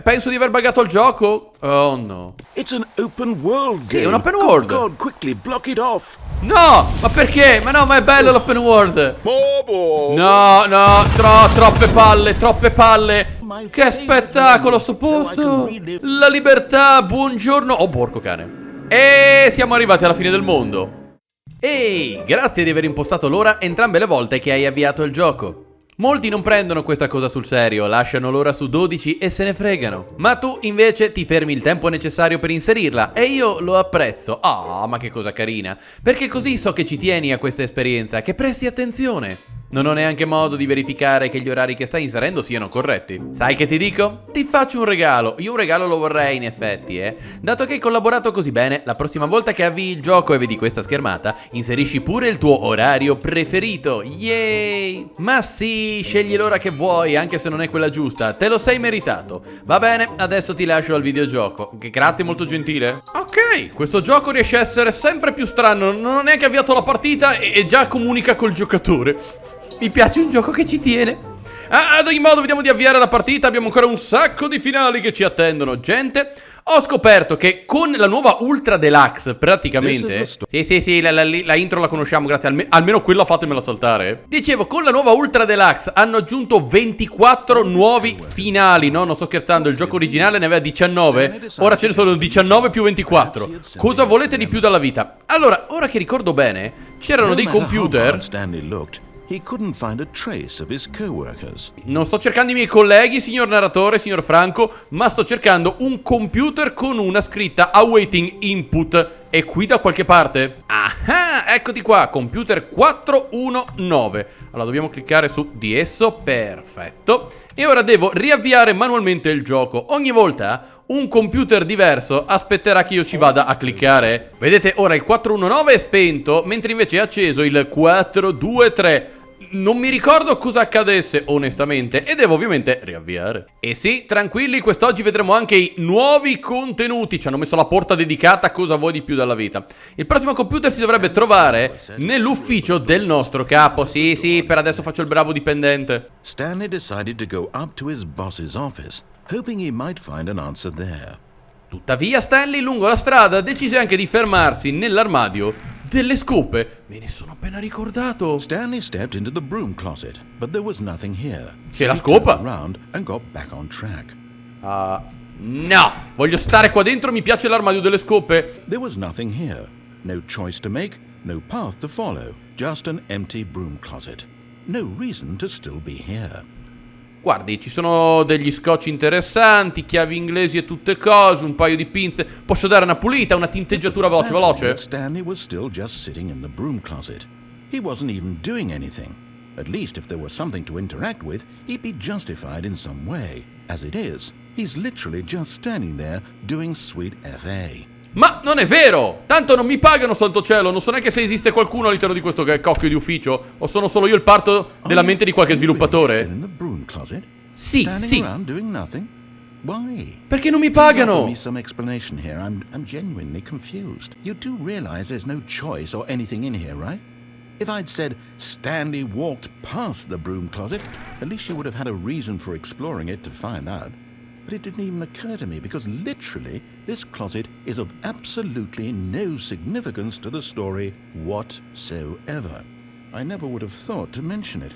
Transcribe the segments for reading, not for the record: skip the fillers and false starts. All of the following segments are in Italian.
Penso di aver buggato il gioco. Oh no. It's an open world game. Sì, è un open world. God, quickly block it off. No, ma perché? Ma no, ma è bello l'open world. No, troppe palle, troppe palle. Che spettacolo sto posto. La libertà, buongiorno. Oh, porco cane. E siamo arrivati alla fine del mondo. Ehi, grazie di aver impostato l'ora entrambe le volte che hai avviato il gioco. Molti non prendono questa cosa sul serio, lasciano l'ora su 12 e se ne fregano. Ma tu invece ti fermi il tempo necessario per inserirla e io lo apprezzo. Ah, ma che cosa carina. Perché così so che ci tieni a questa esperienza, che presti attenzione. Non ho neanche modo di verificare che gli orari che stai inserendo siano corretti. Sai che ti dico? Ti faccio un regalo. Io un regalo lo vorrei in effetti, Dato che hai collaborato così bene, la prossima volta che avvii il gioco e vedi questa schermata, inserisci pure il tuo orario preferito. Yay! Ma sì, scegli l'ora che vuoi, anche se non è quella giusta. Te lo sei meritato. Va bene, adesso ti lascio al videogioco. Grazie, molto gentile. Ok, questo gioco riesce a essere sempre più strano. Non ho neanche avviato la partita e già comunica col giocatore. Mi piace un gioco che ci tiene. Ad ogni modo, vediamo di avviare la partita. Abbiamo ancora un sacco di finali che ci attendono. Gente, ho scoperto che con la nuova Ultra Deluxe, praticamente... Sì, la intro la conosciamo, grazie. Almeno quella fatemela saltare. Dicevo, con la nuova Ultra Deluxe hanno aggiunto 24 nuovi finali. No, non sto scherzando, il gioco originale ne aveva 19. Ora ce ne sono 19 più 24. Cosa volete di più dalla vita? Allora, ora che ricordo bene, c'erano dei computer... He couldn't find a trace of his coworkers. Non sto cercando i miei colleghi, signor narratore, signor Franco, ma sto cercando un computer con una scritta awaiting input. È qui da qualche parte? Ah, eccoti qua, computer 419. Allora dobbiamo cliccare su di esso, perfetto. E ora devo riavviare manualmente il gioco. Ogni volta un computer diverso aspetterà che io ci vada a cliccare. Vedete, ora il 419 è spento, mentre invece è acceso il 423. Non mi ricordo cosa accadesse onestamente e devo ovviamente riavviare. E sì, tranquilli, quest'oggi vedremo anche i nuovi contenuti. Ci hanno messo la porta dedicata a cosa vuoi di più dalla vita. Il prossimo computer si dovrebbe trovare nell'ufficio del nostro capo. Sì, per adesso faccio il bravo dipendente. Stanley decided to go up to his boss's office, hoping he might find an answer there. Tuttavia Stanley lungo la strada decise anche di fermarsi nell'armadio delle scope. Me ne sono appena ricordato. Stanley stepped into the broom closet, but there was nothing here. C'è la scopa? Around and got back on track. No, voglio stare qua dentro, mi piace l'armadio delle scope. There was nothing here. No choice to make, no path to follow. Just an empty broom closet. No reason to still be here. Guardi, ci sono degli scotch interessanti, chiavi inglesi e tutte cose, un paio di pinze. Posso dare una pulita, una tinteggiatura veloce? Stanley was still just sitting in the broom closet. He wasn't even doing anything. At least if there was something to interact with, he'd be justified in some way. As it is, he's literally just standing there doing sweet FA. Ma non è vero! Tanto non mi pagano, santo cielo. Non so neanche se esiste qualcuno all'interno di questo cocchio di ufficio. O sono solo io il parto della mente di qualche sviluppatore? Sì. Perché non mi pagano? I'm genuinely confused. You do realize there's no choice or anything in here, right? If I'd said Stanley walked past the broom closet, at least you would have had a reason for exploring it to find out. But it didn't even occur to me because literally this closet is of absolutely no significance to the story whatsoever. I never would have thought to mention it.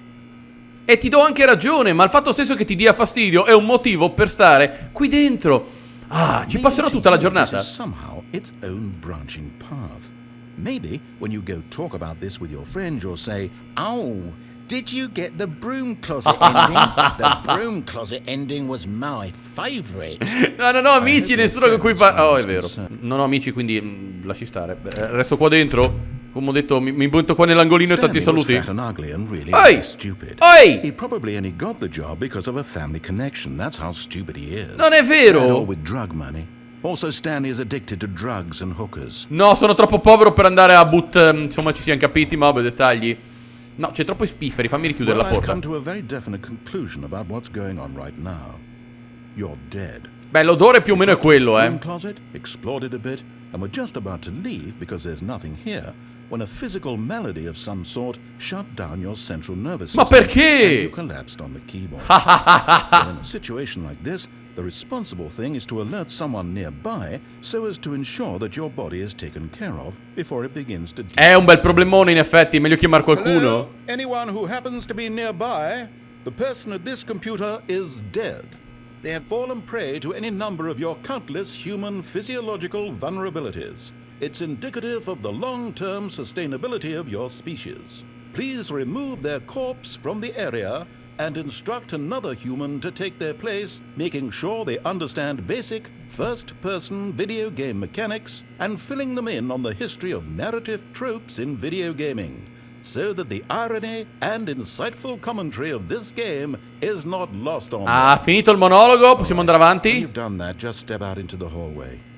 E ti do anche ragione, ma il fatto stesso che ti dia fastidio è un motivo per stare qui dentro. Ci passerò tutta la giornata. Somehow its own branching path. Maybe when you go talk about this with your friends you'll say, "Oh, did you get the broom closet ending? The broom closet ending was my favorite." No, amici, nessuno con cui Oh, è vero. Non ho amici, quindi lasci stare. Resto qua dentro. Come ho detto, mi butto qua nell'angolino e tanti saluti. Ehi! He probably only got the job because of a family connection. That's how stupid he is. Non è vero! With drug money. Also, Stanley is addicted to drugs and hookers. No, sono troppo povero per andare a insomma, ci siamo capiti, ma vabbè, dettagli. No, c'è troppo spifferi, fammi richiudere la porta. I've come to a very definite conclusion about what's going on right now. You're dead. Beh, l'odore più o meno è quello, Closet, explored it a bit, and we're just about to leave because there's nothing here, when a physical malady of some sort shut down your central nervous Ma system perché? and you collapsed on the keyboard. Well, in a situation like this, the responsible thing is to alert someone nearby so as to ensure that your body is taken care of before it begins to... È un bel problemone in effetti, è meglio chiamare qualcuno. Hello? Anyone who happens to be nearby, the person at this computer is dead. They have fallen prey to any number of your countless human physiological vulnerabilities. It's indicative of the long-term sustainability of your species. Please remove their corpse from the area and instruct another human to take their place, making sure they understand basic first-person video game mechanics and filling them in on the history of narrative tropes in video gaming, so that the irony and insightful commentary of this game is not lost on them. Ah, finito il monologo, possiamo andare When avanti? you've done that, just step out into the hallway.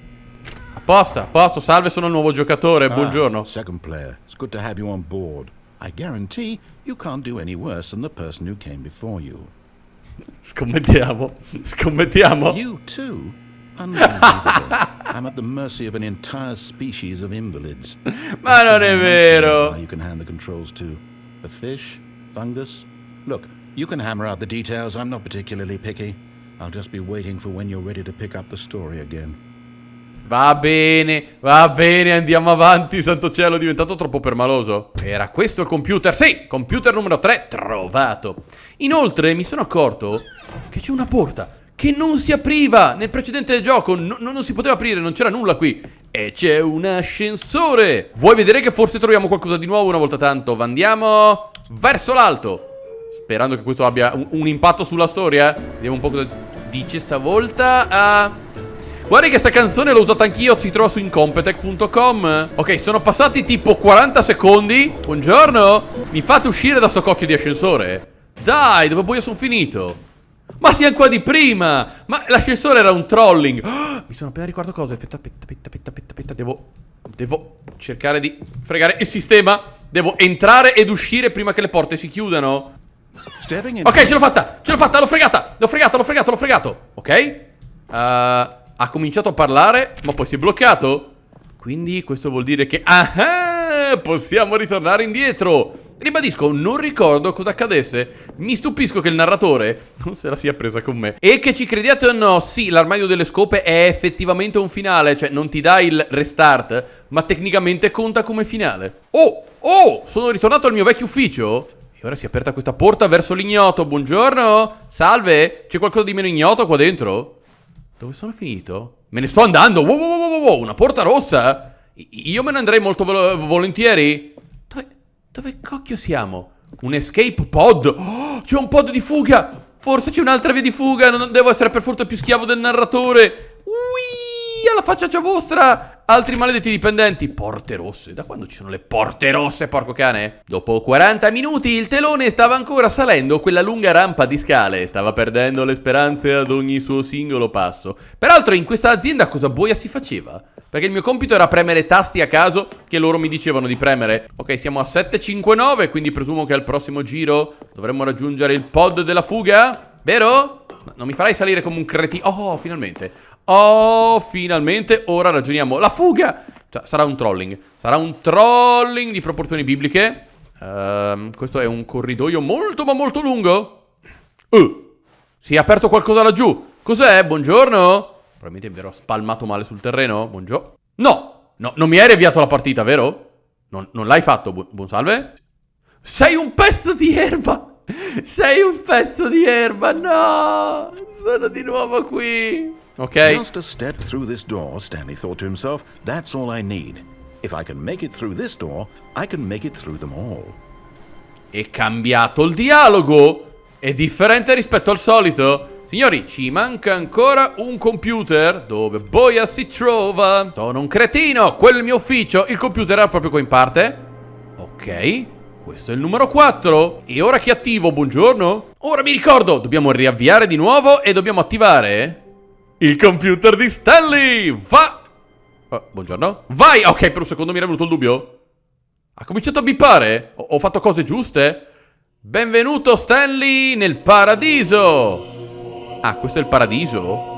A posto, salve, sono il nuovo giocatore, buongiorno. Second player, it's good to have you on board. I guarantee you can't do any worse than the person who came before you. Scommettiamo. You too? Unbelievable. I'm at the mercy of an entire species of invalids. Ma non è vero. You can hand the controls to a fish, fungus. Look, you can hammer out the details. I'm not particularly picky. I'll just be waiting for when you're ready to pick up the story again. Va bene, andiamo avanti, santo cielo, è diventato troppo permaloso. Era questo il computer? Sì, computer numero 3 trovato. Inoltre mi sono accorto che c'è una porta che non si apriva nel precedente gioco, non si poteva aprire, non c'era nulla qui. E c'è un ascensore. Vuoi vedere che forse troviamo qualcosa di nuovo una volta tanto? Andiamo verso l'alto, sperando che questo abbia un impatto sulla storia. Vediamo un po' cosa dice stavolta. Guarda che sta canzone l'ho usata anch'io, si trova su incompetech.com. Ok, sono passati tipo 40 secondi. Buongiorno. Mi fate uscire da sto cocchio di ascensore? Dai, dove boia sono finito? Ma siamo qua di prima. Ma l'ascensore era un trolling. Mi sono appena ricordato cose. Aspetta. Devo cercare di fregare il sistema. Devo entrare ed uscire prima che le porte si chiudano. Ok, ce l'ho fatta, l'ho fregato. Ok. Ha cominciato a parlare, ma poi si è bloccato. Quindi questo vuol dire che possiamo ritornare indietro. Ribadisco, non ricordo cosa accadesse. Mi stupisco che il narratore non se la sia presa con me. E che ci crediate o no, sì, l'armadio delle scope è effettivamente un finale. Cioè non ti dà il restart, ma tecnicamente conta come finale. Oh, sono ritornato al mio vecchio ufficio. E ora si è aperta questa porta verso l'ignoto. Buongiorno, salve. C'è qualcosa di meno ignoto qua dentro? Dove sono finito? Me ne sto andando. Wow, una porta rossa. Io me ne andrei molto volentieri. Dove cocchio siamo? Un escape pod. C'è un pod di fuga. Forse c'è un'altra via di fuga. Non devo essere per forza più schiavo del narratore. Alla faccia vostra. Altri maledetti dipendenti. Porte rosse. Da quando ci sono le porte rosse, porco cane? Dopo 40 minuti il telone stava ancora salendo quella lunga rampa di scale. Stava perdendo le speranze ad ogni suo singolo passo. Peraltro in questa azienda cosa boia si faceva? Perché il mio compito era premere tasti a caso che loro mi dicevano di premere. Ok, siamo a 7:59, quindi presumo che al prossimo giro dovremmo raggiungere il pod della fuga. Vero? Non mi farai salire come un cretino. Finalmente, ora ragioniamo. La fuga! Cioè, sarà un trolling. Sarà un trolling di proporzioni bibliche. Questo è un corridoio molto ma molto lungo. Si è aperto qualcosa laggiù. Cos'è? Buongiorno? Probabilmente mi ero spalmato male sul terreno. Buongiorno. No, non mi hai avviato la partita, vero? Non l'hai fatto, buon salve? Sei un pezzo di erba! No! Sono di nuovo qui. Ok. Just a step through this door, Stanley thought to himself. That's all I need. If I can make it through this door, I can make it through them all. È cambiato il dialogo. È differente rispetto al solito. Signori, ci manca ancora un computer. Dove boia si trova? Sono un cretino. Quello è il mio ufficio. Il computer era proprio qua in parte. Ok. Questo è il numero 4. E ora che attivo? Buongiorno. Ora mi ricordo. Dobbiamo riavviare di nuovo e dobbiamo attivare il computer di Stanley. Va. Buongiorno. Vai. Ok, per un secondo mi era venuto il dubbio. Ha cominciato a bippare. Ho fatto cose giuste? Benvenuto Stanley nel paradiso. Ah, questo è il paradiso?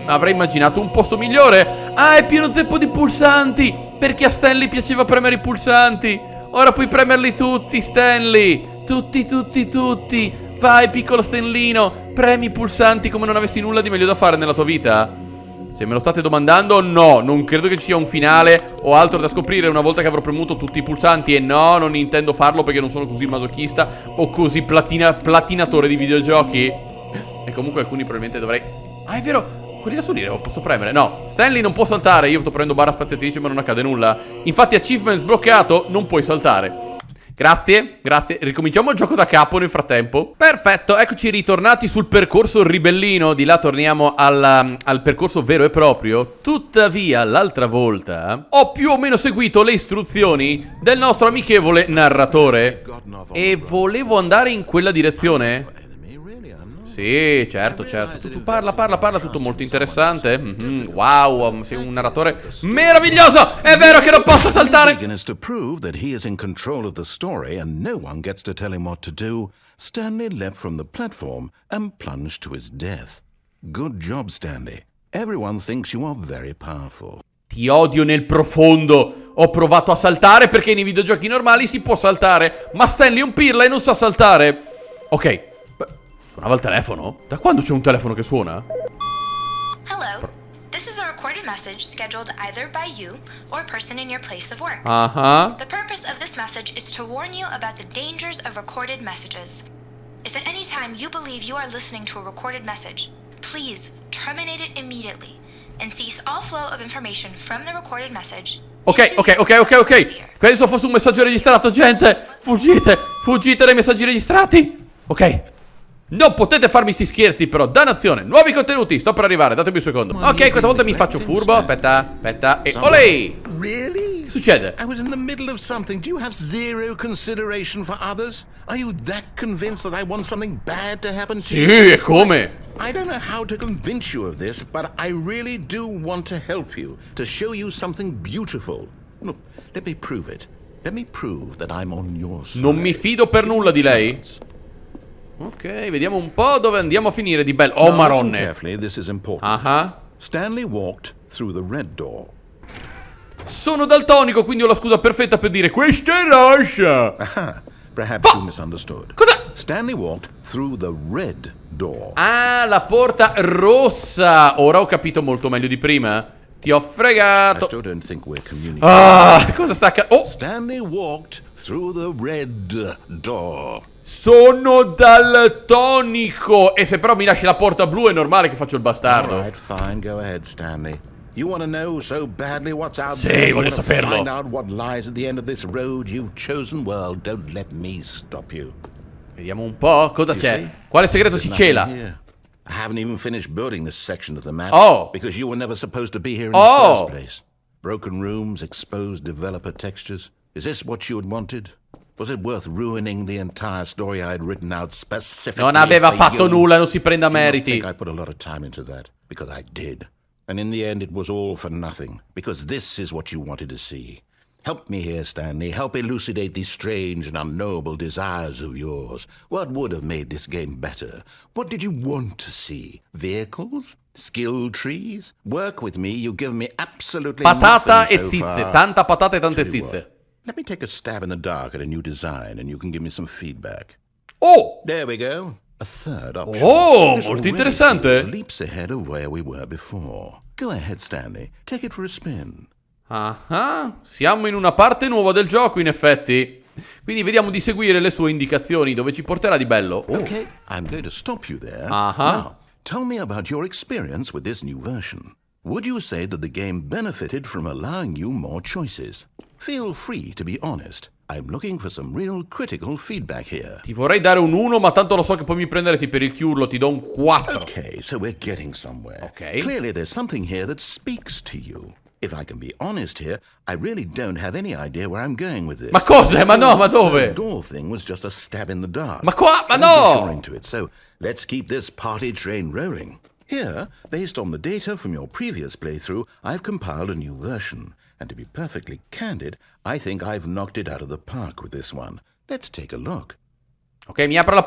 Avrei immaginato un posto migliore. Ah, è pieno zeppo di pulsanti. Perché a Stanley piaceva premere i pulsanti. Ora puoi premerli tutti, Stanley. Tutti. Vai, piccolo Stanlino, premi i pulsanti come non avessi nulla di meglio da fare nella tua vita. Se me lo state domandando, no, non credo che ci sia un finale o altro da scoprire una volta che avrò premuto tutti i pulsanti. E no, non intendo farlo perché non sono così masochista o così platinatore di videogiochi. E comunque alcuni probabilmente dovrei... Ah, è vero, quelli da salire posso premere. No, Stanley non può saltare. Io sto prendendo barra spaziatrice ma non accade nulla. Infatti achievement sbloccato, non puoi saltare. Grazie, ricominciamo il gioco da capo nel frattempo. Perfetto, eccoci ritornati sul percorso ribellino. Di là torniamo al percorso vero e proprio. Tuttavia, l'altra volta ho più o meno seguito le istruzioni del nostro amichevole narratore e volevo andare in quella direzione. Sì, certo. Tu parla, tutto molto interessante. Wow, sei un narratore meraviglioso. È vero che non posso saltare. To prove that he is in control of the story and no one gets to tell him what to do, Stanley leapt from the platform and plunged to his death. Good job, Stanley. Everyone thinks you are very powerful. Ti odio nel profondo. Ho provato a saltare perché nei videogiochi normali si può saltare, ma Stanley è un pirla e non sa saltare. Ok. Suonava il telefono? Da quando c'è un telefono che suona? Hello. This is a recorded message scheduled either by you or a person in your place of work. The purpose of this message is to warn you about the dangers of recorded messages. If at any time you believe you are listening to a recorded message, please terminate it immediately and cease all flow of information from the recorded message. Ok. Penso fosse un messaggio registrato, gente. Fuggite dai messaggi registrati. Ok. Non potete farmi sti scherzi però, dannazione. Nuovi contenuti, sto per arrivare, datemi un secondo. Ok, questa volta mi faccio furbo. Aspetta, e olè. Really? Che succede? I was in the middle of something. Do you have zero consideration for others? Are you that convinced that I want something bad to happen to you? Sì, e come? I don't know how to convince you of this, but I really do want to help you, to show you something beautiful. Look, let me prove it. Let me prove that I'm on your side. Non mi fido per nulla di lei. Ok, vediamo un po' dove andiamo a finire di bello. Oh, maronne. Stanley walked through the red door. Sono daltonico, quindi ho la scusa perfetta per dire questa è rossa. Perhaps you misunderstood. Cosa? Stanley walked through the red door. Ah, la porta rossa. Ora ho capito molto meglio di prima. Ti ho fregato. I still don't think we're communicating. Cosa sta accadendo? Oh. Stanley walked through the red door. Sono daltonico. E se però mi lasci la porta blu è normale che faccio il bastardo. Alright, fine, go ahead, Stanley. You want to know so badly what's out there? Sì, voglio saperlo. Find out what lies at the end of this road you've chosen? Well, don't let me stop you. Vediamo un po', cosa c'è? Quale segreto si cela? I haven't even finished building this section of the map. Because you were never supposed to be here in the first place. Broken rooms, exposed developer textures. Is this what you had wanted? Was it worth ruining the entire story I had written out specifically? Non aveva fatto nulla, non si prenda meriti. I think I put a lot of time into that, because I did. And in the end it was all for nothing, because this is what you wanted to see. Help me here, Stanley. Help elucidate these strange and unknowable desires of yours. What would have made this game better? What did you want to see? Vehicles? Skill trees? Work with me, you give me absolutely patata nothing e so zizze, far. tanta patata e tante zizze. Let me take a stab in the dark at a new design and you can give me some feedback. Oh! There we go. A third option. Oh, This molto already interessante. feels leaps ahead of where we were before. Go ahead, Stanley. Take it for a spin. Siamo in una parte nuova del gioco, in effetti. Quindi vediamo di seguire le sue indicazioni. Dove ci porterà di bello? Okay, I'm going to stop you there. Now, tell me about your experience with this new version. Would you say that the game benefited from allowing you more choices? Feel free to be honest. I'm looking for some real critical feedback here. Ti vorrei dare un 1, ma tanto lo so che poi mi prenderesti per il chiurlo. Ti do un 4. Okay, so we're getting somewhere. Okay. Clearly there's something here that speaks to you. If I can be honest here, I really don't have any idea where I'm going with this. Ma cosa? Ma no, ma dove? The door thing was just a stab in the dark. Ma qua? Ma I'm no! sure into it, so let's keep this party train rolling. Here, based on the data from your previous playthrough, I've compiled a new version. And to be perfectly candid, I think I've knocked it out of the park with this one. Let's take a look. Ok, mi apre la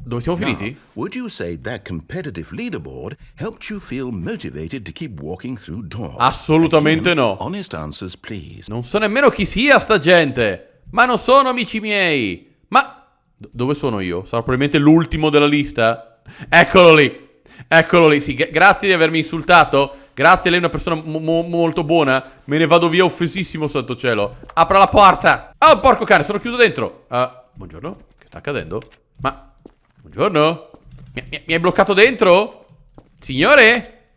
Dove siamo finiti? Now, would you say that competitive leaderboard helped you feel motivated to keep walking through doors? Assolutamente Again, no. Honest answers, please. Non so nemmeno chi sia sta gente. Ma non sono amici miei. Ma dove sono io? Sarò probabilmente l'ultimo della lista? Eccolo lì. Eccolo lì. Sì, grazie di avermi insultato. Grazie, lei è una persona molto buona. Me ne vado via offesissimo, santo cielo. Apra la porta. Oh, porco cane, sono chiuso dentro. Buongiorno. Che sta accadendo? Ma... Buongiorno. Mi hai bloccato dentro? Signore?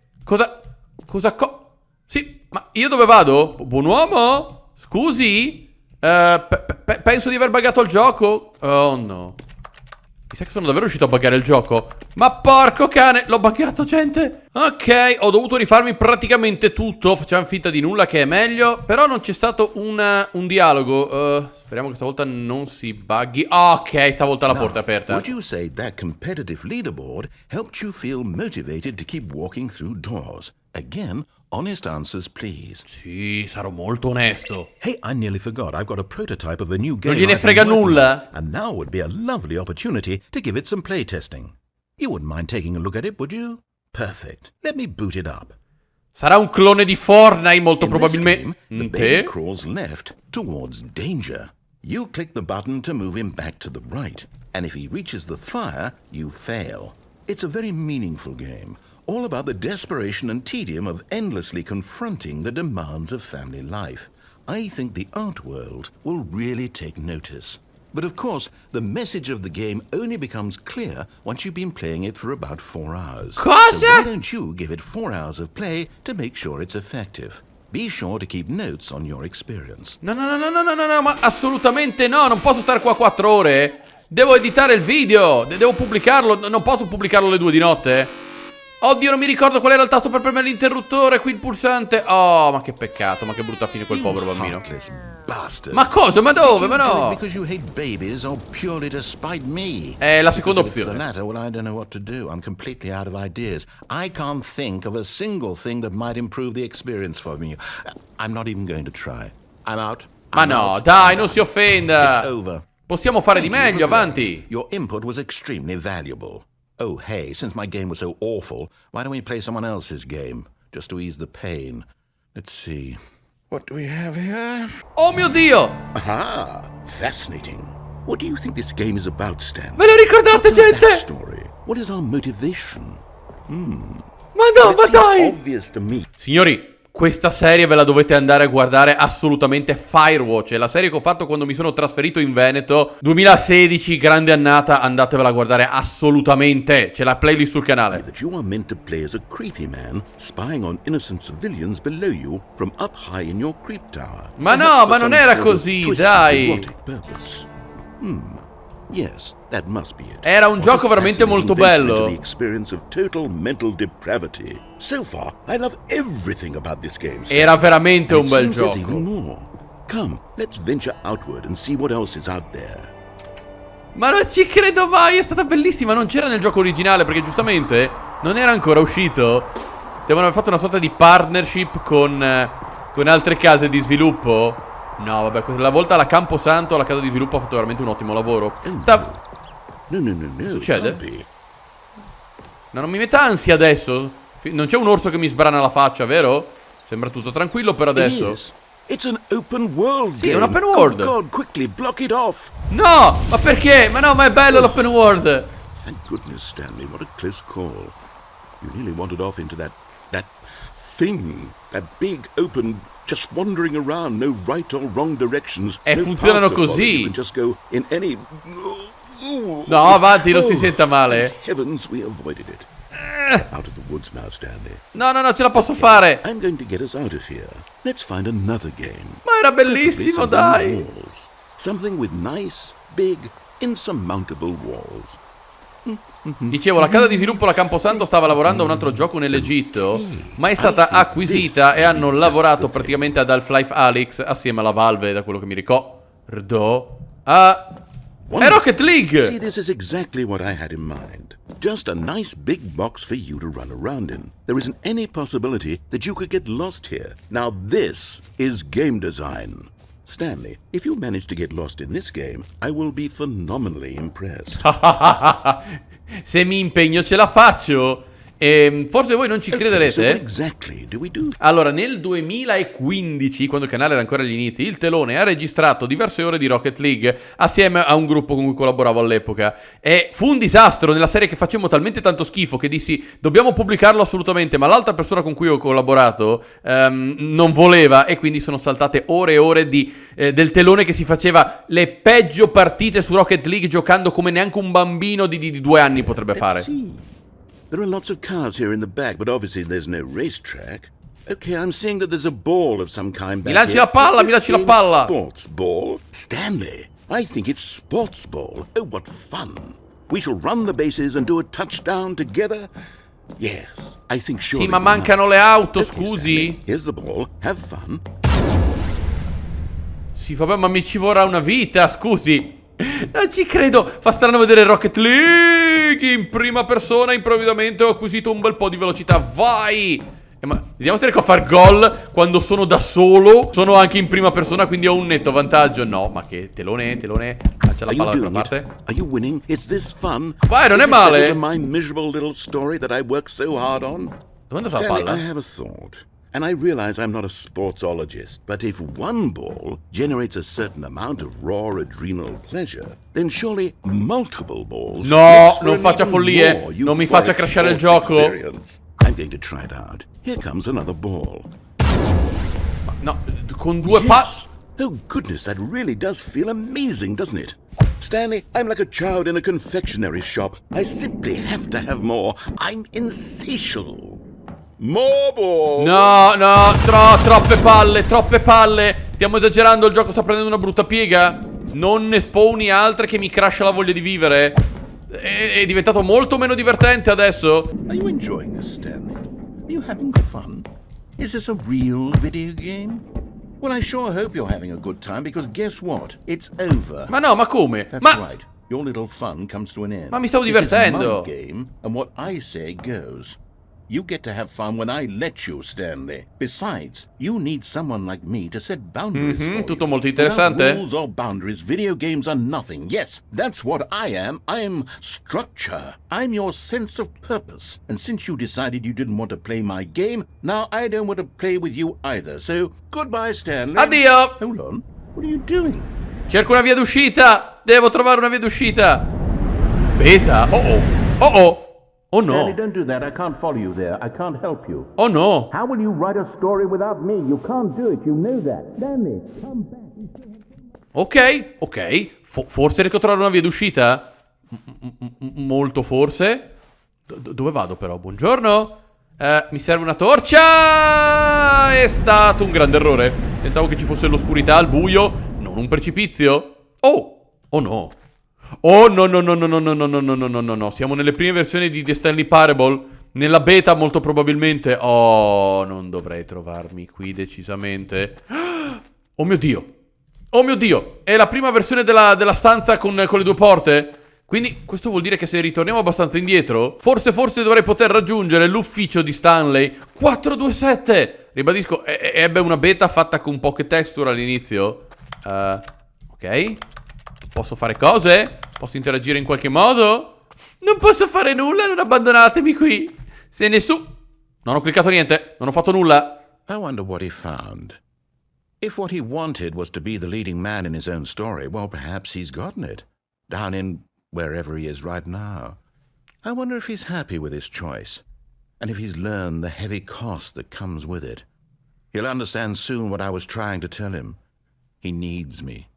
Sì, ma io dove vado? Buon uomo? Scusi? Penso di aver buggato il gioco. Oh no. Mi sa che sono davvero riuscito a buggare il gioco. Ma porco cane, l'ho buggato, gente. Ok, ho dovuto rifarmi praticamente tutto. Facciamo finta di nulla, che è meglio. Però non c'è stato un dialogo. Speriamo che stavolta non si buggi. Ok, stavolta la porta è aperta. Would you say that competitive leaderboard helped you feel motivated to keep walking through doors? Again, honest answers, please. Sì, sarò molto onesto. Hey, I nearly forgot. I've got a prototype of a new game. Non gliene frega nulla? And now would be a lovely opportunity to give it some playtesting. You wouldn't mind taking a look at it, would you? Perfect. Let me boot it up. Sarà un clone di Fortnite, molto probabilmente. The baby crawls left towards danger. You click the button to move him back to the right, and if he reaches the fire, you fail. It's a very meaningful game, all about the desperation and tedium of endlessly confronting the demands of family life. I think the art world will really take notice. But of course, the message of the game only becomes clear once you've been playing it for about 4 hours. Cosa? So why don't you give it 4 hours of play to make sure it's effective? Be sure to keep notes on your experience. No, ma assolutamente no, non posso stare qua 4 ore. Devo editare il video, devo pubblicarlo, non posso pubblicarlo alle 2 di notte. Oddio, non mi ricordo qual era il tasto per premere l'interruttore, qui il pulsante. Oh, ma che peccato, ma che brutta fine quel povero bambino. Ma cosa? Ma dove? Ma no! Because you hate babies or purely to spite me? È la seconda Because if it's opzione. the latter, well, I don't know what to do. I'm completely out of ideas. I can't think of a single thing that might improve the experience for me. I'm not even going to try. I'm out. Ma no, dai, non si offenda. It's over. Possiamo fare di meglio, avanti. Your input was extremely valuable. Oh, hey, since my game was so awful, why don't we play someone else's game? Just to ease the pain. Let's see. What do we have here? Oh mio Dio! Aha! Fascinating. What do you think this game is about, Stanley? Ve lo ricordate, What's our gente? backstory? What is our motivation? Ma no, ma It seems dai! obvious to me. Signori, questa serie ve la dovete andare a guardare assolutamente. Firewatch è la serie che ho fatto quando mi sono trasferito in Veneto 2016, grande annata, andatevela a guardare assolutamente. C'è la playlist sul canale. That you are meant to play as a creepy man spying on innocent civilians below you from up high in your creep tower. Ma no, Perhaps ma for non some era sort of così, twisted dai. erotic purpose. Yes, that must be it. Era un What gioco a veramente molto fascinating bello. venture into the experience of total mental depravity. So far, I love everything about this game. Era veramente un It bel seems there's gioco. even more. Come, let's venture outward and see what else is out there. Ma non ci credo mai, è stata bellissima. Non c'era nel gioco originale perché giustamente non era ancora uscito. Devono aver fatto una sorta di partnership con altre case di sviluppo. No, vabbè, quella volta la Camposanto, la casa di sviluppo, ha fatto veramente un ottimo lavoro. No. Succede? Can't be. No, non mi metta ansia adesso. Non c'è un orso che mi sbrana la faccia, vero? Sembra tutto tranquillo per It adesso. is. It's an open world Sì, è game. un open world. Oh God, quickly block it off. No, ma perché? Ma no, ma è bello l'open world. Thank goodness, Stanley. What a close call. You nearly wandered off into that thing, that big open, just wandering around, no right or wrong directions. E no funzionano path to follow. così. You can just go in any. No, avanti, non si senta male. Thank heavens we avoided it. Out of the woods now, Stanley. No, ce la posso fare. I'm going to get us out of here. Let's find another game. Ma era Preferably bellissimo, something dai. with walls. Something with nice, big, insurmountable walls. Dicevo, la casa di sviluppo La Camposanto stava lavorando a un altro gioco nell'Egitto, ma è stata acquisita e hanno lavorato praticamente ad Half-Life Alyx assieme alla Valve, da quello che mi ricordo. È Rocket League! See, this is exactly what I had in mind. Just a nice big box for you to run around in. There isn't any possibility that you could get lost here. Now this is game design. Stanley, if you manage to get lost in this game, I will be phenomenally impressed. Se mi impegno ce la faccio. Forse voi non ci crederete. Allora, nel 2015, quando il canale era ancora agli inizi, il Telone ha registrato diverse ore di Rocket League assieme a un gruppo con cui collaboravo all'epoca. E fu un disastro nella serie che facemmo talmente tanto schifo che dissi dobbiamo pubblicarlo assolutamente, ma l'altra persona con cui ho collaborato non voleva, e quindi sono saltate ore e ore del Telone che si faceva le peggio partite su Rocket League giocando come neanche un bambino di 2 anni potrebbe fare. There are lots of cars here in the back, but obviously there's no racetrack. Okay, I'm seeing that there's a ball of some kind back here. Mi lanci la palla! Sports ball? Stanley, I think it's sports ball. Oh, what fun. We shall run the bases and do a touchdown together. Yes, I think surely. Sì, ma mancano le auto, scusi. Here's the ball. Have fun. Sì, vabbè, ma mi ci vorrà una vita, scusi. Non ci credo. Fa strano vedere Rocket League in prima persona. Improvvisamente ho acquisito un bel po' di velocità. Vai! Ma vediamo se riesco a far gol quando sono da solo. Sono anche in prima persona, quindi ho un netto vantaggio. No, ma che telone. Lancia la palla dall'altra parte. Are you winning? Is this fun? Vai, non è male. My miserable little story that I worked so hard on. Dove è andata la palla? I have a thought. And I realize I'm not a sportsologist, but if one ball generates a certain amount of raw adrenal pleasure, then surely multiple balls... No, non faccia follie. Non mi faccia crashare il gioco. I'm going to try it out. Here comes another ball. No, con due passi... Oh goodness, that really does feel amazing, doesn't it? Stanley, I'm like a child in a confectionery shop. I simply have to have more. I'm insatiable. No, troppe palle. Stiamo esagerando, il gioco sta prendendo una brutta piega. Non ne spawni altre che mi crasha la voglia di vivere. È diventato molto meno divertente adesso. Are you enjoying this, Stanley? Are you having fun? Is this a real video game? Well, I sure hope you're having a good time, because guess what? It's over. Ma no, ma come? That's right. Your little fun comes to an end. Ma mi stavo divertendo. This is my game, and what I say goes. You get to have fun when I let you, Stanley. Besides, you need someone like me to set boundaries for you. Tutto molto interessante. Without rules or boundaries, video games are nothing. Yes, that's what I am. I'm structure. I'm your sense of purpose. And since you decided you didn't want to play my game, now I don't want to play with you either. So, goodbye, Stanley. Addio. Hold on. What are you doing? Cerco una via d'uscita. Devo trovare una via d'uscita. Beta? Oh no. Stanley, don't do that. I can't follow you there. I can't help you. Oh no. How will you write a story without me? You can't do it. You know that. Stanley, come back. Ok. Forse riesco a trovare una via d'uscita? Molto forse. Dove vado però? Buongiorno. Mi serve una torcia. È stato un grande errore. Pensavo che ci fosse l'oscurità, al buio, non un precipizio. Oh no. Oh no. Siamo nelle prime versioni di The Stanley Parable. Nella beta molto probabilmente. Oh, non dovrei trovarmi qui decisamente. Oh mio Dio. È la prima versione della stanza con le 2 porte. Quindi questo vuol dire che se ritorniamo abbastanza indietro, forse dovrei poter raggiungere l'ufficio di Stanley. 427. Ribadisco, ebbe una beta fatta con poche texture all'inizio. Ok. Posso fare cose? Posso interagire in qualche modo? Non posso fare nulla, non abbandonatemi qui. Se nessuno... Non ho cliccato niente, non ho fatto nulla. I wonder what he found. If what he wanted was to be the leading man in his own story, well, perhaps he's gotten it. Down in wherever he is right now. I wonder if he's happy with his choice. And if he's learned the heavy cost that comes with it. He'll understand soon what I was trying to tell him. He needs me.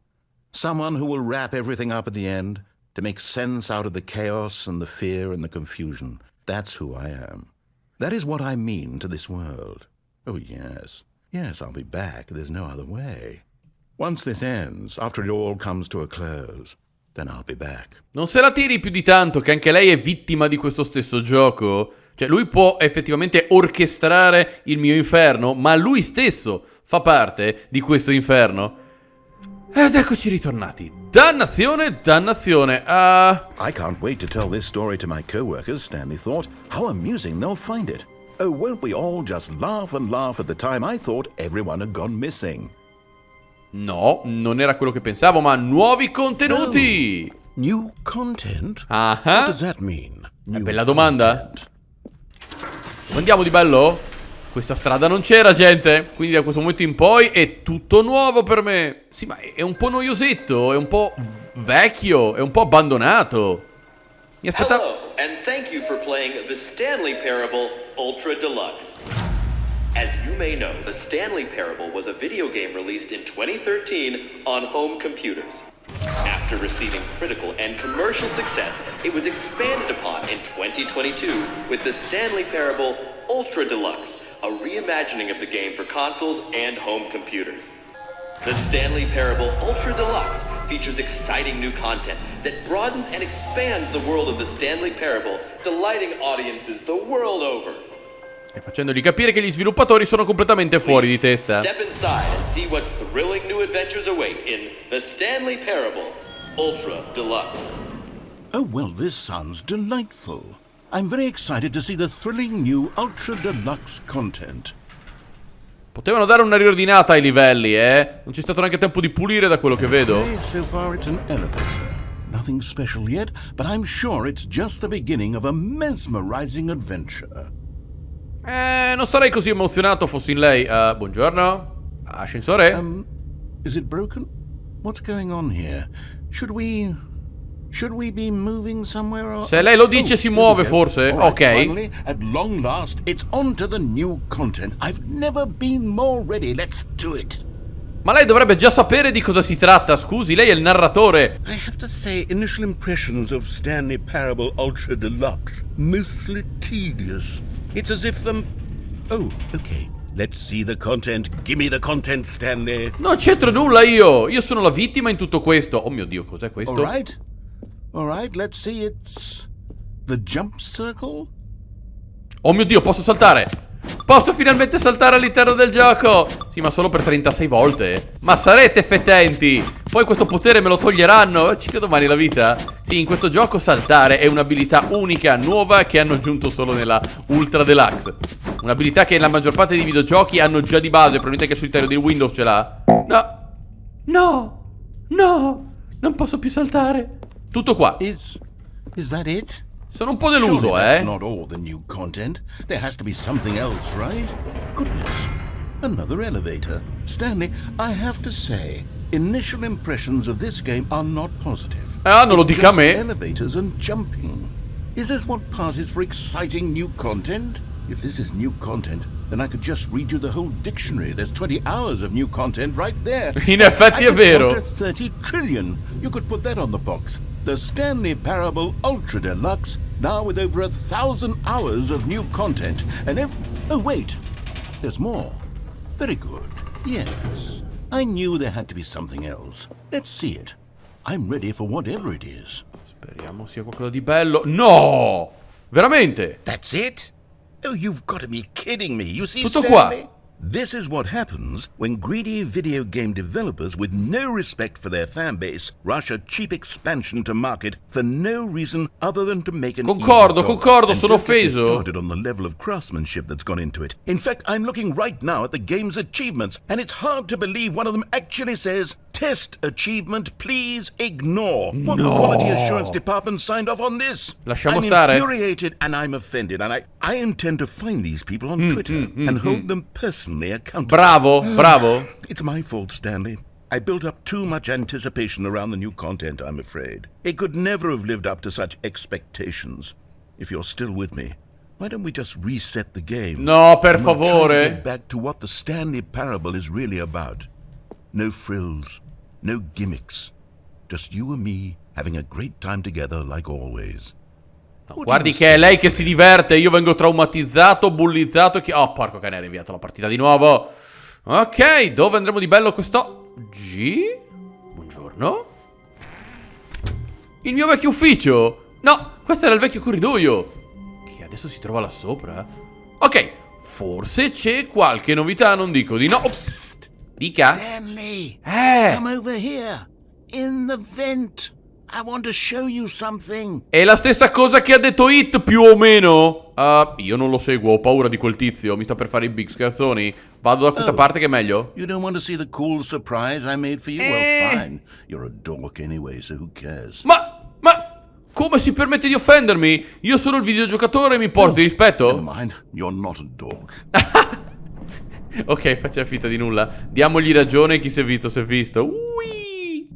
Someone who will wrap everything up at the end, to make sense out of the chaos and the fear and the confusion. That's who I am. That is what I mean to this world. Oh, yes. Yes, I'll be back. There's no other way. Once this ends, after it all comes to a close, then I'll be back. Non se la tiri più di tanto, che anche lei è vittima di questo stesso gioco. Cioè, lui può effettivamente orchestrare il mio inferno, ma lui stesso fa parte di questo inferno. Ed eccoci ritornati. Dannazione. I can't wait to tell this story to my co-workers, Stanley thought. How amusing they'll find it. Oh, won't we all just laugh and laugh at the time I thought everyone had gone missing. No, non era quello che pensavo, ma nuovi contenuti! New content? Ah, What does that mean? Bella domanda. Dove andiamo di bello? Questa strada non c'era, gente. Quindi da questo momento in poi è tutto nuovo per me. Sì, ma è un po' noiosetto, è un po' vecchio, è un po' abbandonato. Mi aspettavo... Hello, and thank you for playing the Stanley Parable Ultra Deluxe. As you may know, the Stanley Parable was a video game released in 2013 on home computers. After receiving critical and commercial success, it was expanded upon in 2022 with the Stanley Parable Ultra Deluxe, a reimagining of the game for consoles and home computers. The Stanley Parable Ultra Deluxe features exciting new content that broadens and expands the world of the Stanley Parable, delighting audiences the world over. E facendogli capire che gli sviluppatori sono completamente fuori di testa. Step inside and see what thrilling new adventures await in the Stanley Parable Ultra Deluxe. Oh, well, this sounds delightful. I'm very excited to see the thrilling new Ultra Deluxe content. Potevano dare una riordinata ai livelli, Non c'è stato neanche tempo di pulire da quello che vedo. Okay, so far it's an elevator. Nothing special yet, but I'm sure it's just the beginning of a mesmerizing adventure. Non sarei così emozionato fossi in lei. Buongiorno. Ascensore? Is it broken? What's going on here? Should we be moving somewhere or... Se lei lo dice si muove forse. Right, Ok. finally, at long last, it's on to the new content. I've never been more ready. Let's do it. Ma lei dovrebbe già sapere di cosa si tratta. Scusi, lei è il narratore. I have to say, initial impressions of Stanley Parable Ultra Deluxe, mostly tedious. It's as if Oh, okay. Let's see the content. Gimme the content, Stanley. Non c'entro nulla io. Io sono la vittima in tutto questo. Oh mio Dio, cos'è questo? All right, let's see. It's the jump circle. Oh mio Dio, posso saltare. Posso finalmente saltare all'interno del gioco. Sì, ma solo per 36 volte. Ma sarete fetenti. Poi questo potere me lo toglieranno. Ci credo mai nella vita. Sì, in questo gioco saltare è un'abilità unica, nuova, che hanno aggiunto solo nella Ultra Deluxe. Un'abilità che la maggior parte dei videogiochi hanno già di base. Probabilmente che il solitario di Windows ce l'ha. No, non posso più saltare. Tutto qua. Is that it? Sono un po' deluso, Surely that's not all the new content. There has to be something else, right? Goodness. Another elevator. Stanley, I have to say, initial impressions of this game are not positive. Non lo dica a me. Elevators and jumping. Is this what passes for exciting new content? If this is new content, then I could just read you the whole dictionary. There's 20 hours of new content right there. In effetti è vero. I could count to 30 trillion. You could put that on the box. The Stanley Parable Ultra Deluxe, now with over 1,000 hours of new content. And oh wait, there's more. Very good. Yes. I knew there had to be something else. Let's see it. I'm ready for whatever it is. Speriamo sia qualcosa di bello. No! Veramente? That's it? Oh, you've got to be kidding me. You see, Tutto Stanley? qua. This is what happens when greedy video game developers with no respect for their fan base rush a cheap expansion to market for no reason other than to make an Concordo, and sono don't get me offeso. started on the level of craftsmanship that's gone into it. In fact, I'm looking right now at the game's achievements, and it's hard to believe one of them actually says, "Test achievement, please ignore." What quality assurance department signed off on this? Lasciamo I'm stare. infuriated and I'm offended, and I intend to find these people on Twitter and hold them personally accountable. Bravo. It's my fault, Stanley. I built up too much anticipation around the new content, I'm afraid. It could never have lived up to such expectations. If you're still with me, why don't we just reset the game? No, per And we'll try to favore. get back to what the Stanley Parable is really about. No frills, no gimmicks. Just you and me having a great time together like always. Guardi che è lei che si diverte. Io vengo traumatizzato, bullizzato. Oh, porco cane, è rinviato la partita di nuovo. Ok, dove andremo di bello questo? Buongiorno. Il mio vecchio ufficio. No, questo era il vecchio corridoio, che adesso si trova là sopra. Ok, forse c'è qualche novità, non dico di no. Psst, dica. Stanley, Eh. come over here. In the vent. I want to show you something. È la stessa cosa che ha detto It, più o meno. Io non lo seguo, ho paura di quel tizio. Mi sta per fare i big scherzoni. Vado da questa parte che è meglio. You don't want to see the cool surprise I made for you? Well, fine. You're a dork anyway, so who cares? Ma come si permette di offendermi? Io sono il videogiocatore e mi porti rispetto? Never mind, you're not a dork. Ok, faccia finta di nulla. Diamogli ragione, chi si è visto, si è visto. Ui.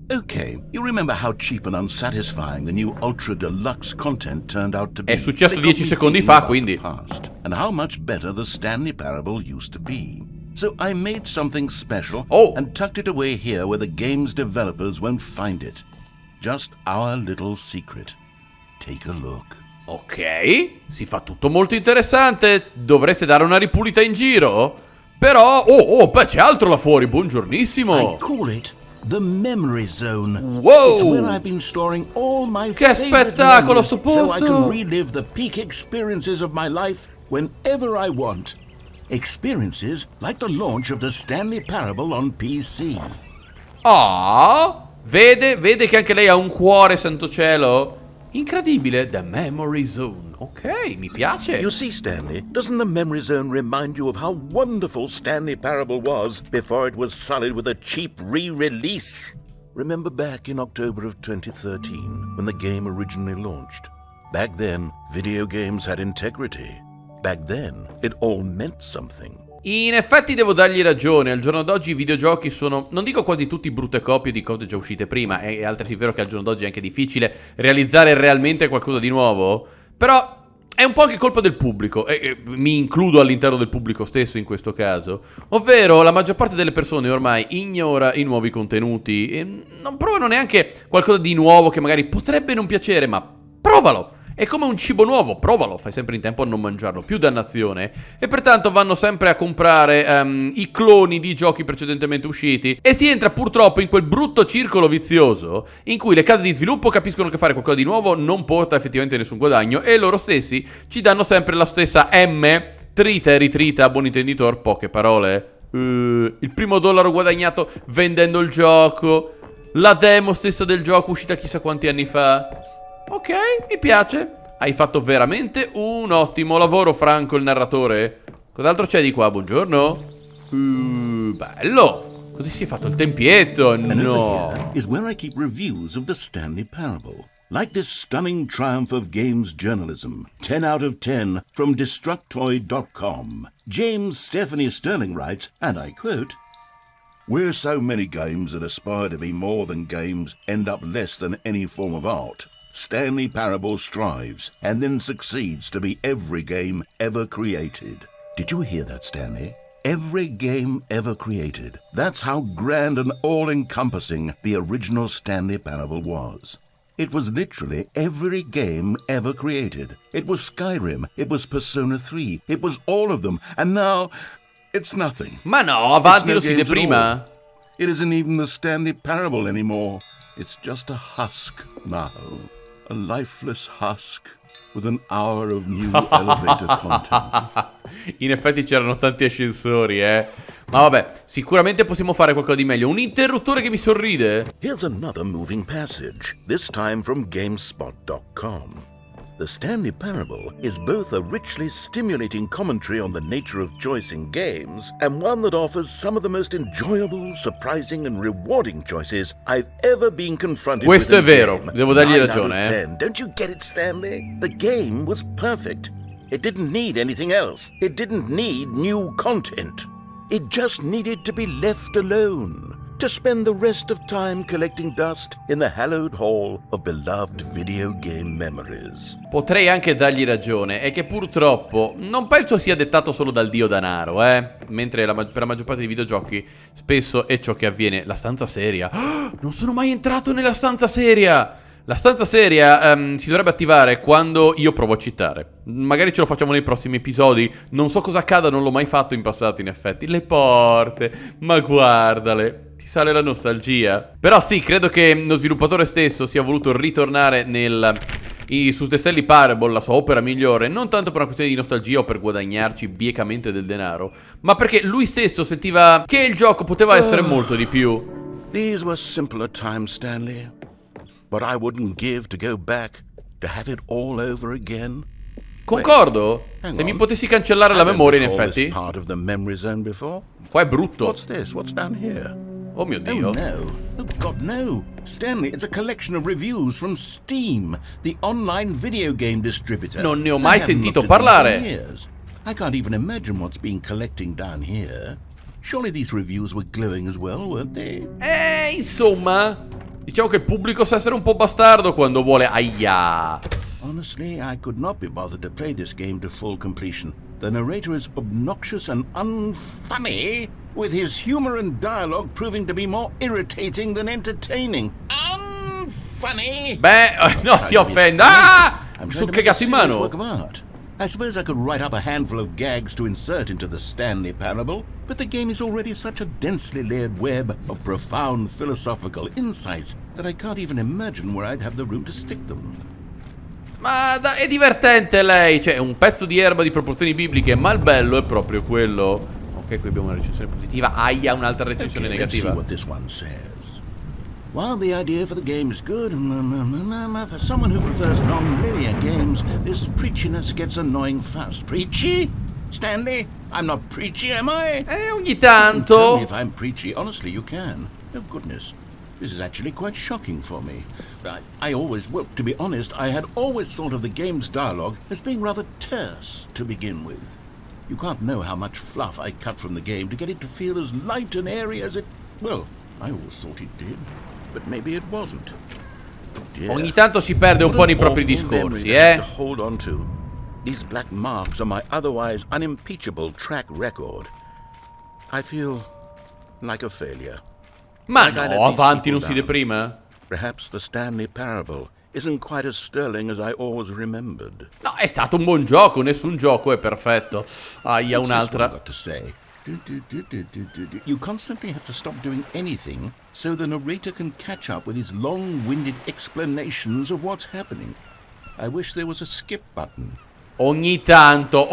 Okay, you remember how cheap and unsatisfying the new Ultra Deluxe content turned out to be? È successo They got 10 me secondi thinking fa, about quindi. the past, and how much better the Stanley Parable used to be. So I made something special and tucked it away here where the game's developers won't find it. Just our little secret. Take a look. Ok, si fa tutto molto interessante. Dovreste dare una ripulita in giro. Però, beh, c'è altro là fuori, buongiornissimo. I call it the Memory Zone. Wow! It's where I've been storing all my Che favorite spettacolo memories, sto so I posto! can relive the peak experiences of my life whenever I want. Experiences like the launch of the Stanley Parable on PC. Vede che anche lei ha un cuore, santo cielo. Incredibile, The Memory Zone. Ok, mi piace. You see, Stanley, doesn't the Memory Zone remind you of how wonderful Stanley Parable was before it was sullied with a cheap re-release? Remember back in October of 2013, when the game originally launched? Back then, video games had integrity. Back then, it all meant something. In effetti devo dargli ragione, al giorno d'oggi i videogiochi sono, non dico quasi tutti brutte copie di cose già uscite prima, è altresì vero che al giorno d'oggi è anche difficile realizzare realmente qualcosa di nuovo, però è un po' anche colpa del pubblico, e mi includo all'interno del pubblico stesso in questo caso, ovvero la maggior parte delle persone ormai ignora i nuovi contenuti e non provano neanche qualcosa di nuovo che magari potrebbe non piacere, ma provalo! È come un cibo nuovo, provalo, fai sempre in tempo a non mangiarlo, più dannazione. E pertanto vanno sempre a comprare i cloni di giochi precedentemente usciti. E si entra purtroppo in quel brutto circolo vizioso in cui le case di sviluppo capiscono che fare qualcosa di nuovo non porta effettivamente nessun guadagno e loro stessi ci danno sempre la stessa trita e ritrita, a buon intenditor, poche parole. Il primo dollaro guadagnato vendendo il gioco, la demo stessa del gioco uscita chissà quanti anni fa. Ok, mi piace. Hai fatto veramente un ottimo lavoro, Franco il narratore. Cos'altro c'è di qua? Buongiorno. Bello. Così si è fatto il tempietto. No. Is where I keep reviews of the Stanley Parable. Like this stunning triumph of games journalism. 10 out of 10 from Destructoid.com. James Stephanie Sterling writes, and I quote, "Where so many games that aspire to be more than games end up less than any form of art, Stanley Parable strives and then succeeds to be every game ever created." Did you hear that, Stanley? Every game ever created. That's how grand and all-encompassing the original Stanley Parable was. It was literally every game ever created. It was Skyrim, it was Persona 3, it was all of them, and now it's nothing. Ma no, avanti, lo si games at deprima. all. It isn't even the Stanley Parable anymore. It's just a husk now. A lifeless husk with an hour of new elevator content. In effetti c'erano tanti ascensori, Ma vabbè, sicuramente possiamo fare qualcosa di meglio. Un interruttore che mi sorride. Here's another moving passage, this time from GameSpot.com. The Stanley Parable is both a richly stimulating commentary on the nature of choice in games and one that offers some of the most enjoyable, surprising and rewarding choices I've ever been confronted with. Questo è vero, devo dargli 9 ragione, out of 10. Don't you get it, Stanley? The game was perfect. It didn't need anything else. It didn't need new content. It just needed to be left alone. To spend the rest of time collecting dust in the hallowed hall of beloved video game memories. Potrei anche dargli ragione, è che purtroppo non penso sia dettato solo dal dio denaro, mentre per la maggior parte dei videogiochi spesso è ciò che avviene. La stanza seria. Non sono mai entrato nella stanza seria! La stanza seria si dovrebbe attivare quando io provo a cheatare. Magari ce lo facciamo nei prossimi episodi. Non so cosa accada, non l'ho mai fatto in passato in effetti. Le porte, ma guardale. Ti sale la nostalgia. Però sì, credo che lo sviluppatore stesso sia voluto ritornare su The Stanley Parable, la sua opera migliore, non tanto per una questione di nostalgia o per guadagnarci biecamente del denaro, ma perché lui stesso sentiva che il gioco poteva essere molto di più. These were simpler times, Stanley. what I wouldn't give to go back, to have it all over again. Concordo. Hang Se mi on. potessi cancellare la I don't memoria, in recall this effetti. part of the memory zone before. Qua è brutto. What's this? What's down here? Oh mio Oh Dio. no. Oh God, no. Stanley, it's a collection of reviews from Steam, the online video game distributor. Non ne ho mai I haven't sentito looked at these parlare. in years. I can't even imagine what's been collecting down here. Surely these reviews were glowing as well, weren't they? Insomma, diciamo che il pubblico sa essere un po' bastardo quando vuole. Aia. Honestly, I could not be bothered to play this game to full completion. The narrator is obnoxious and unfunny, with his humor and dialogue proving to be more irritating than entertaining. Unfunny! Beh, no, si offenda. Ah! Mi sono cagato in mano. Work of art. I suppose I could write up a handful of gags to insert into the Stanley Parable, but the game is already such a densely layered web of profound philosophical insights that I can't even imagine where I'd have the room to stick them. Ma è divertente lei. Cioè, è un pezzo di erba di proporzioni bibliche, ma il bello è proprio quello. Ok, qui abbiamo una recensione positiva. Aia, un'altra recensione Okay, let's see negativa. what this one says. While the idea for the game is good, for someone who prefers non-linear games, this preachiness gets annoying fast. Preachy? Stanley? I'm not preachy, am I? Ogni Tell me tanto. if I'm preachy. Honestly, you can. Oh, goodness. This is actually quite shocking for me. I always, well, to be honest, I had always thought of the game's dialogue as being rather terse to begin with. You can't know how much fluff I cut from the game to get it to feel as light and airy as it... Well, I always thought it did, but maybe it wasn't. Dear. Ogni tanto si perde un What po' an nei propri awful memory discorsi, to have eh. to hold on to. These black marks on my otherwise unimpeachable track record. I feel like a failure. Ma Like I let no, these avanti, people non si down. deprima. Perhaps the Stanley Parable isn't quite as sterling as I always remembered. No, è stato un buon gioco, nessun gioco è perfetto. Aia, What's this one un'altra. got to say? You constantly have to stop doing anything so the narrator can catch up with his long-winded explanations of what's happening. I wish there was a skip button. Ogni tanto,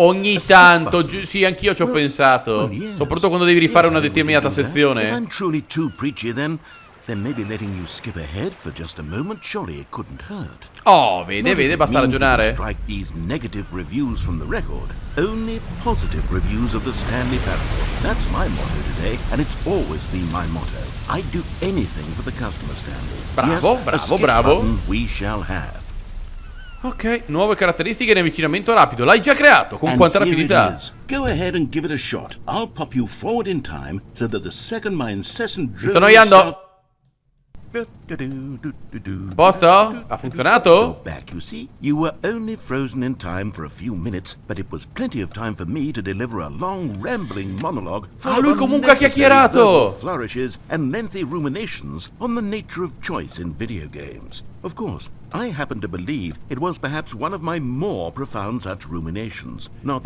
sì, anch'io ci ho pensato. Yes. Soprattutto quando devi rifare una Yes, I think we determinata can do that. If sezione. I'm truly too preachy, then maybe letting you skip ahead for just a moment, surely it couldn't hurt. Oh, vede, basta Mean people ragionare. strike these negative reviews from the record. Only positive reviews of the Stanley Parable. That's my motto today, and it's always been my motto. I'd do anything for the customer, Stanley. Bravo, Yes, bravo, a skip bravo. button we shall have. Ok, nuove caratteristiche in avvicinamento rapido. L'hai già creato, con And quanta here rapidità? it is. Go ahead and give it a shot. I'll pop you forward in time so that the second my incessant drill... sto annoiando. Posto? Ha funzionato? Back, you see? You were only frozen in time for a few minutes, but it was plenty of time for me to deliver a long, rambling monologue full lui of comunque ha unnecessary chiacchierato! verbal flourishes and lengthy ruminations on the nature of choice in video games. Of course, I happen to believe it was perhaps one of my more profound such ruminations. Not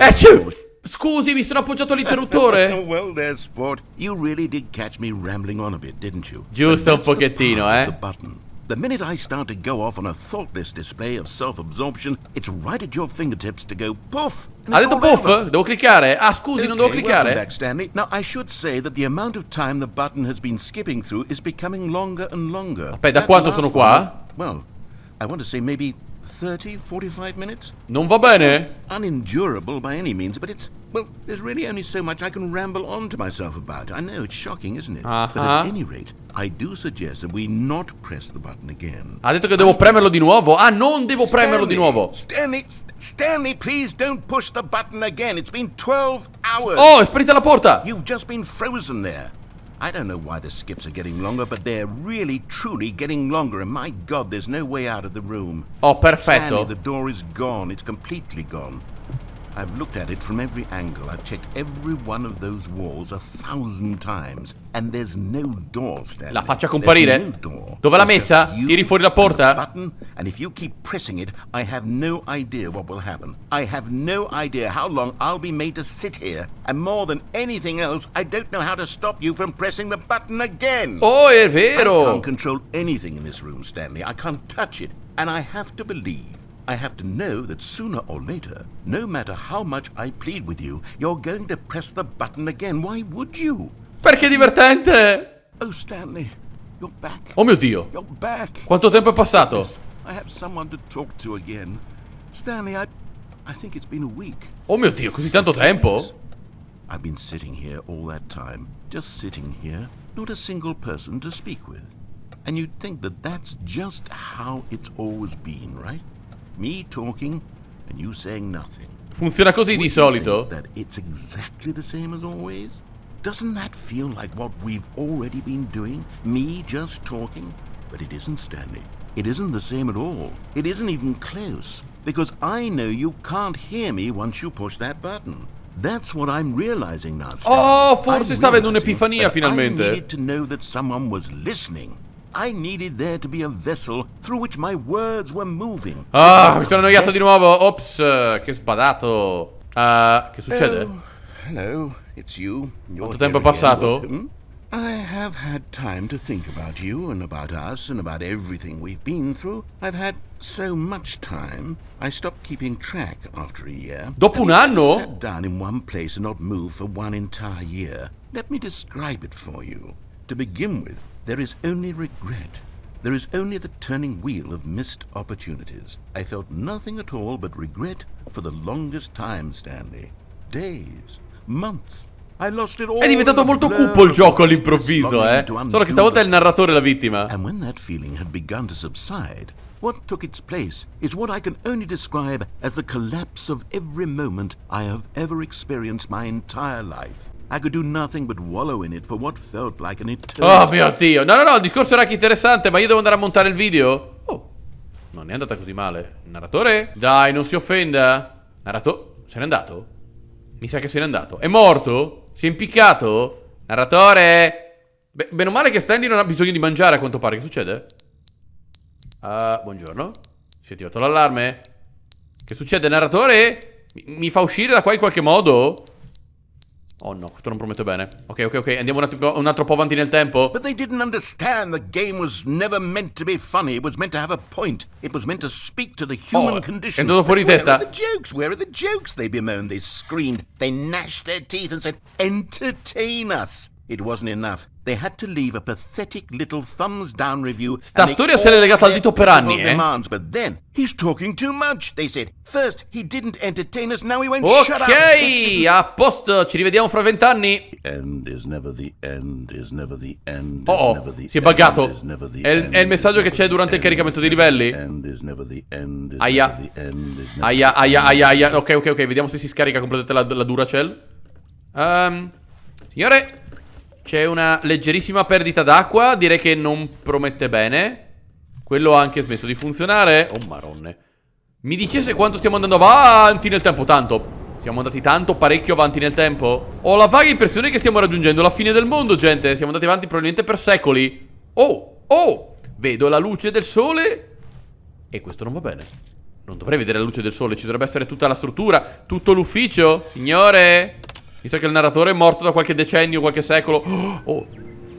Scusi, mi sono appoggiato all'interruttore. Well, there, sport. You really did catch me rambling on a bit, didn't you? Giusto un But that's the pochettino, power eh? of the button. The minute I start to go off on a thoughtless display of self-absorption, it's right at your fingertips to go poof. and Ha it's detto all puff? over. Devo cliccare? Ah, scusi, non devo Okay, welcome cliccare? back, Stanley. Now, I should say that the amount of time the button has been skipping through is becoming longer and longer. Aspetta, That quanto last sono one qua? was- Well, I want to say maybe 30, 45 minutes? Non va bene? Unendurable by any means, but it's, well, there's really only so much I can ramble on to myself about. I know, it's shocking, isn't it? But at any rate, I do suggest that we not press the button again. Ha detto che devo premerlo di nuovo? Ah, non devo premerlo di nuovo. Stanley, please don't push the button again. It's been 12 hours. Oh, è sparita la porta. You've just been frozen there. I don't know why the skips are getting longer, but they're really, truly getting longer, and my God, there's no way out of the room. Oh, perfetto. Stanley, the door is gone. It's completely gone. I've looked at it from every angle. I've checked every one of those walls 1,000 times, and there's no door, Stanley. La faccia comparire? There's no door. Dove l'ha There's messa? just you Tiri fuori la porta? and the button, and if you keep pressing it, I have no idea what will happen. I have no idea how long I'll be made to sit here, and more than anything else, I don't know how to stop you from pressing the button again. Oh, è I vero. can't control anything in this room, Stanley. I can't touch it. And I have to believe, I have to know that sooner or later, no matter how much I plead with you, you're going to press the button again. Why would you? Perché è divertente. Oh, Stanley, You're back. Oh mio Dio. You're back. Quanto tempo è passato? I have someone to talk to again. Stanley, I think it's been a week. Oh mio Dio, così tanto tempo? I've been sitting here all that time, just sitting here, not a single person to speak with. And you'd think that that's just how it's always been, right? Me talking and you saying nothing. Funziona così di solito? That it's exactly the same as always? Doesn't that feel like what we've already been doing? Me just talking? But it isn't, Stanley. It isn't the same at all. It isn't even close. Because I know you can't hear me once you push that button. That's what I'm realizing now, Stanley. Oh, forse sta avendo un'epifania finalmente. I needed to know that someone was listening. I needed there to be a vessel through which my words were moving. Ah, mi sono annoiato di nuovo. Ops, che sbadato. Che succede? Oh, hello, it's you. Quanto tempo è passato? I have had time to think about you and about us and about everything we've been through. I've had so much time, I stopped keeping track after a year. Dopo un anno? Sat down in one place and not moved for one entire year. Let me describe it for you. To begin with, there is only regret. There is only the turning wheel of missed opportunities. I felt nothing at all but regret for the longest time, Stanley. Days, months. I lost it all. È diventato molto cupo il gioco all'improvviso, Solo che stavolta è il narratore la vittima. And when that feeling had begun to subside, what took its place is what I can only describe as the collapse of every moment I have ever experienced my entire life. I could do nothing but wallow in it for what felt like an eternity. Oh mio Dio. No, il discorso era anche interessante, ma io devo andare a montare il video? Oh, non è andata così male. Narratore? Dai, non si offenda. Se n'è andato? Mi sa che se n'è andato. È morto? Si è impiccato? Narratore? Bene o male che Stanley non ha bisogno di mangiare, a quanto pare. Che succede? Buongiorno. Si è attivato l'allarme? Che succede, narratore? Mi fa uscire da qua in qualche modo? Oh no, questo non promette bene. Ok, andiamo un altro po' avanti nel tempo. But they didn't understand the game was never meant to be funny. It was meant to have a point. It was meant to speak to the human condition. È andato fuori di testa. Where are the jokes? Where are the jokes? They bemoaned, they screamed, they gnashed their teeth and said, entertain us. It wasn't enough. They had to leave a pathetic little thumbs down review. Sta storia se l'è legata al dito per anni, demands, but then he's talking too much, they said. First he didn't entertain us, now he won't shut up. Ok, a posto, ci rivediamo fra 20 anni. End is never the end, is never the end. Oh, si è buggato. È il messaggio che c'è durante il caricamento dei livelli. Aia. Ok, vediamo se si scarica completamente la Duracell. Signore, c'è una leggerissima perdita d'acqua. Direi che non promette bene. Quello ha anche smesso di funzionare. Oh maronne. Mi dicesse quanto stiamo andando avanti nel tempo. Tanto. Siamo andati parecchio avanti nel tempo. Ho la vaga impressione che stiamo raggiungendo la fine del mondo, gente. Siamo andati avanti probabilmente per secoli. Oh, vedo la luce del sole. E questo non va bene. Non dovrei vedere la luce del sole. Ci dovrebbe essere tutta la struttura, tutto l'ufficio. Signore, visto che il narratore è morto da qualche decennio, qualche secolo. Oh,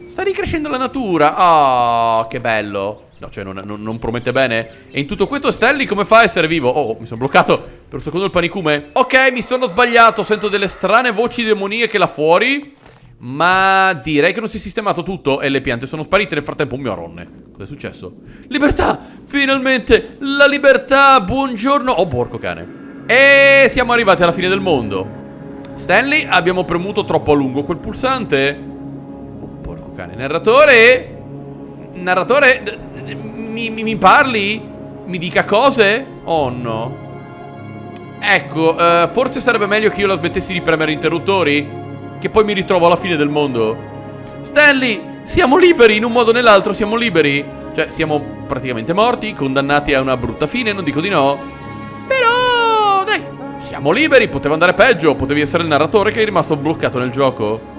sta ricrescendo la natura. Oh, che bello. No, cioè non promette bene. E in tutto questo Stanley come fa a essere vivo? Oh, mi sono bloccato per un secondo il panicume. Ok, mi sono sbagliato. Sento delle strane voci demoniache là fuori. Ma direi che non si è sistemato tutto e le piante sono sparite. Nel frattempo un mio ronne. Cosa è successo? Libertà! Finalmente! La libertà! Buongiorno! Oh, porco cane. E siamo arrivati alla fine del mondo. Stanley, abbiamo premuto troppo a lungo quel pulsante. Oh, porco cane. Narratore? Narratore, mi parli? Mi dica cose? Oh no. Ecco, forse sarebbe meglio che io la smettessi di premere interruttori, che poi mi ritrovo alla fine del mondo. Stanley, siamo liberi, in un modo o nell'altro siamo liberi. Cioè, siamo praticamente morti, condannati a una brutta fine, non dico di no. Però, dai, siamo liberi, poteva andare peggio. Potevi essere il narratore che è rimasto bloccato nel gioco.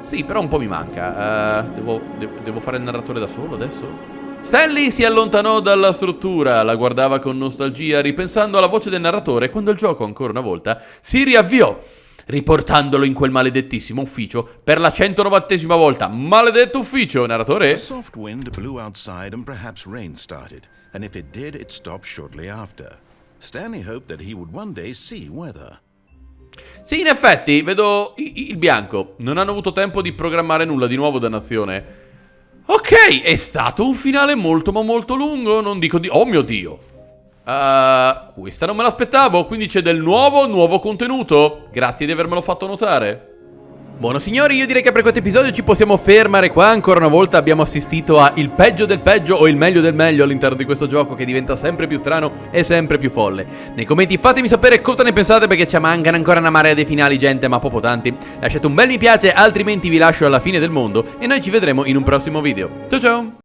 Sì, però un po' mi manca. Devo fare il narratore da solo adesso? Stanley si allontanò dalla struttura, la guardava con nostalgia, ripensando alla voce del narratore quando il gioco, ancora una volta, si riavviò, riportandolo in quel maledettissimo ufficio per la 190esima volta. Maledetto ufficio, narratore! A soft wind blew outside and perhaps rain started, and if it did, it stopped shortly after. Stanley hoped that he would one day see weather. Sì, in effetti, vedo il bianco. Non hanno avuto tempo di programmare nulla di nuovo, dannazione. Ok, è stato un finale molto ma molto lungo, non dico di... Oh mio Dio! Questa non me l'aspettavo, quindi c'è del nuovo contenuto. Grazie di avermelo fatto notare. Buono signori, io direi che per questo episodio ci possiamo fermare qua. Ancora una volta abbiamo assistito a il peggio del peggio o il meglio del meglio all'interno di questo gioco, che diventa sempre più strano e sempre più folle. Nei commenti fatemi sapere cosa ne pensate, perché ci mancano ancora una marea dei finali, gente, ma proprio tanti. Lasciate un bel mi piace, altrimenti vi lascio alla fine del mondo e noi ci vedremo in un prossimo video. Ciao ciao!